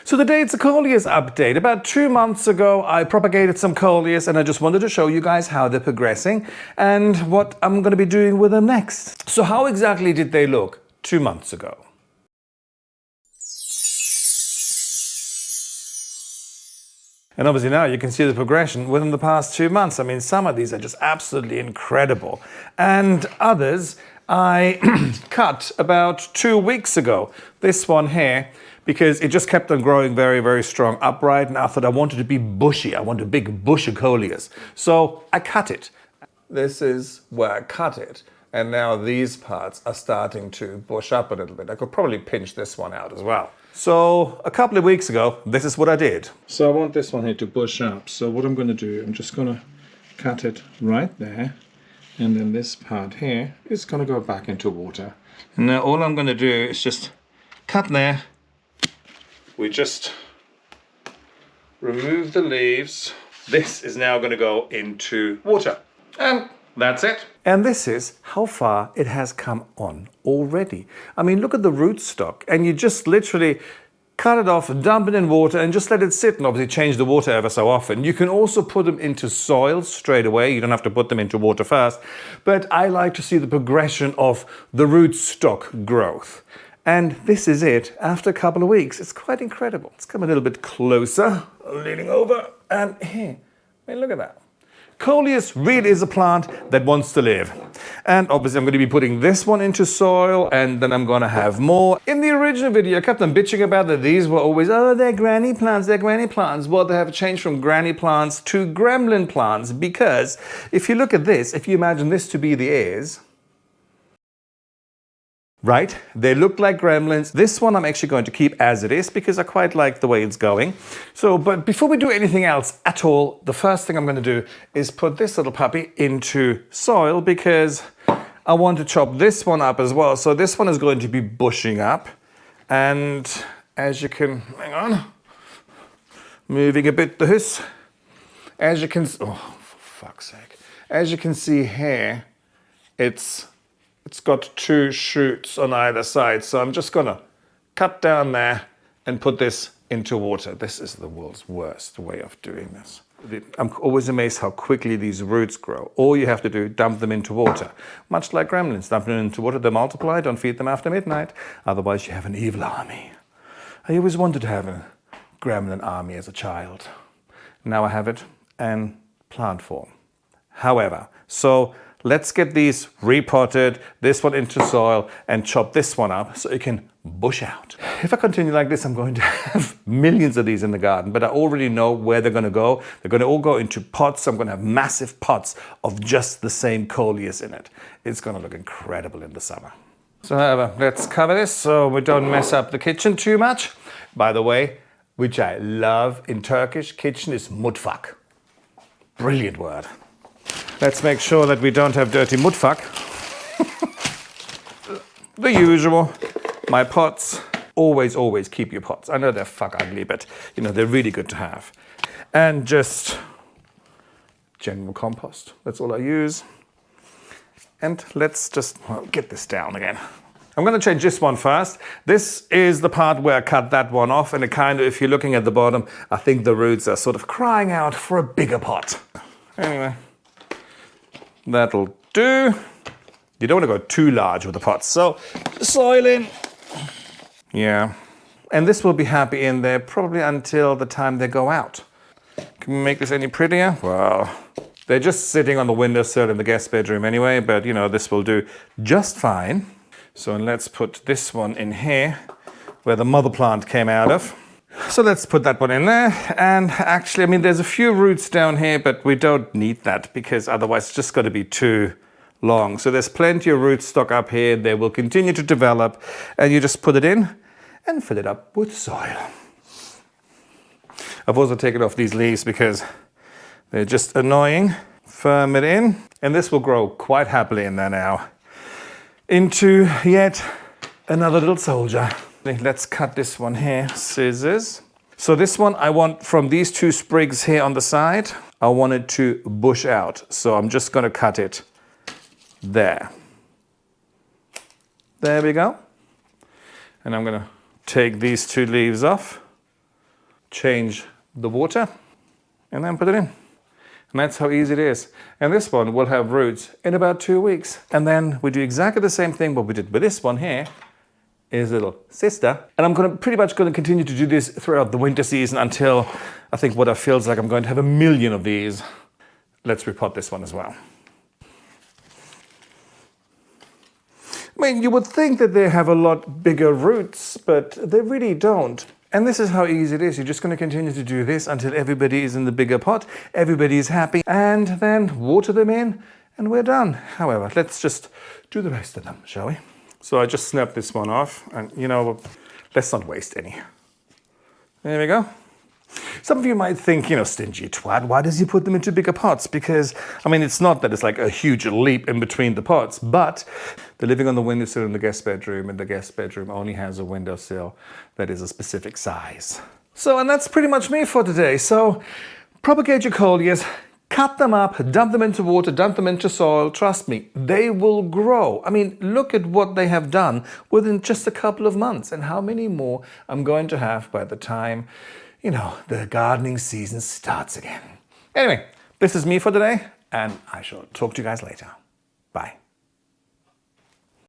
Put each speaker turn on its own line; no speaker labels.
So today it's a Coleus update. About 2 months ago, I propagated some Coleus and I just wanted to show you guys how they're progressing and what I'm going to be doing with them next. So how exactly did they look 2 months ago? And obviously now you can see the progression within the past 2 months. I mean, some of these are just absolutely incredible. And others I cut about 2 weeks ago. This one here, because it just kept on growing very, very strong upright. And I thought I wanted to be bushy. I want a big bush of Coleus. So I cut it. This is where I cut it. And now these parts are starting to bush up a little bit. I could probably pinch this one out as well. So a couple of weeks ago, this is what I did. So I want this one here to bush up. So what I'm going to do, I'm just going to cut it right there. And then this part here is going to go back into water. And now all I'm going to do is just cut there. We just remove the leaves. This is now going to go into water. And that's it. And this is how far it has come on already. I mean, look at the rootstock. And you just literally cut it off, dump it in water, and just let it sit. And obviously change the water ever so often. You can also put them into soil straight away. You don't have to put them into water first. But I like to see the progression of the rootstock growth. And this is it after a couple of weeks. It's quite incredible. Let's come a little bit closer, leaning over, and here. I mean, look at that. Coleus really is a plant that wants to live. And obviously I'm going to be putting this one into soil, and then I'm going to have more. In the original video, I kept on bitching about that these were always, oh, they're granny plants, they're granny plants. Well, they have changed from granny plants to gremlin plants, because if you look at this, if you imagine this to be the ears, right? They look like gremlins. This one I'm actually going to keep as it is because I quite like the way it's going. So, but before we do anything else at all, the first thing I'm going to do is put this little puppy into soil because I want to chop this one up as well. So this one is going to be bushing up. And as you can, hang on, moving a bit this. As you can, oh, for fuck's sake. As you can see here, it's got 2 shoots on either side. So I'm just going to cut down there and put this into water. This is the world's worst way of doing this. I'm always amazed how quickly these roots grow. All you have to do, dump them into water. Much like gremlins, dump them into water, they multiply, don't feed them after midnight. Otherwise you have an evil army. I always wanted to have a gremlin army as a child. Now I have it in plant form. However, so let's get these repotted, this one into soil, and chop this one up so it can bush out. If I continue like this, I'm going to have millions of these in the garden, but I already know where they're going to go. They're going to all go into pots. I'm going to have massive pots of just the same Coleus in it. It's going to look incredible in the summer. So however, let's cover this so we don't mess up the kitchen too much. By the way, which I love in Turkish, kitchen is mutfak. Brilliant word. Let's make sure that we don't have dirty mutfak. The usual. My pots. Always keep your pots. I know they're fuck ugly, but you know, they're really good to have. And just general compost. That's all I use. And let's just get this down again. I'm going to change this one first. This is the part where I cut that one off. And it kind of, if you're looking at the bottom, I think the roots are sort of crying out for a bigger pot. Anyway. That'll do. You don't want to go too large with the pots. So, soil in. Yeah. And this will be happy in there probably until the time they go out. Can we make this any prettier? Well, they're just sitting on the windowsill in the guest bedroom anyway, but you know, this will do just fine. So let's put this one in here where the mother plant came out of. So let's put that one in there. And actually, I mean, there's a few roots down here, but we don't need that because otherwise it's just going to be too long. So there's plenty of rootstock up here. They will continue to develop. And you just put it in and fill it up with soil. I've also taken off these leaves because they're just annoying. Firm it in. And this will grow quite happily in there now. Into yet another little soldier. Let's cut this one here, scissors. So this one I want from these 2 sprigs here on the side, I want it to bush out. So I'm just going to cut it there. There we go. And I'm going to take these 2 leaves off. change the water, and then put it in. And that's how easy it is. And this one will have roots in about 2 weeks. And then we do exactly the same thing what we did with this one here, is little sister. And I'm pretty much going to continue to do this throughout the winter season until I think what it feels like I'm going to have 1 million of these. Let's repot this one as well. I mean, you would think that they have a lot bigger roots, but they really don't. And this is how easy it is. You're just going to continue to do this until everybody is in the bigger pot, everybody is happy, and then water them in, and we're done. However, let's just do the rest of them, shall we? So I just snapped this one off, and you know, let's not waste any. There we go. Some of you might think, you know, stingy twat, why does he put them into bigger pots? Because, I mean, it's not that it's like a huge leap in between the pots, but they're living on the windowsill in the guest bedroom, and the guest bedroom only has a windowsill that is a specific size. So, and that's pretty much me for today. So, propagate your Coleus, cut them up, dump them into water, dump them into soil. Trust me, they will grow. I mean, look at what they have done within just a couple of months, and how many more I'm going to have by the time, you know, the gardening season starts again. Anyway, this is me for today, and I shall talk to you guys later. Bye.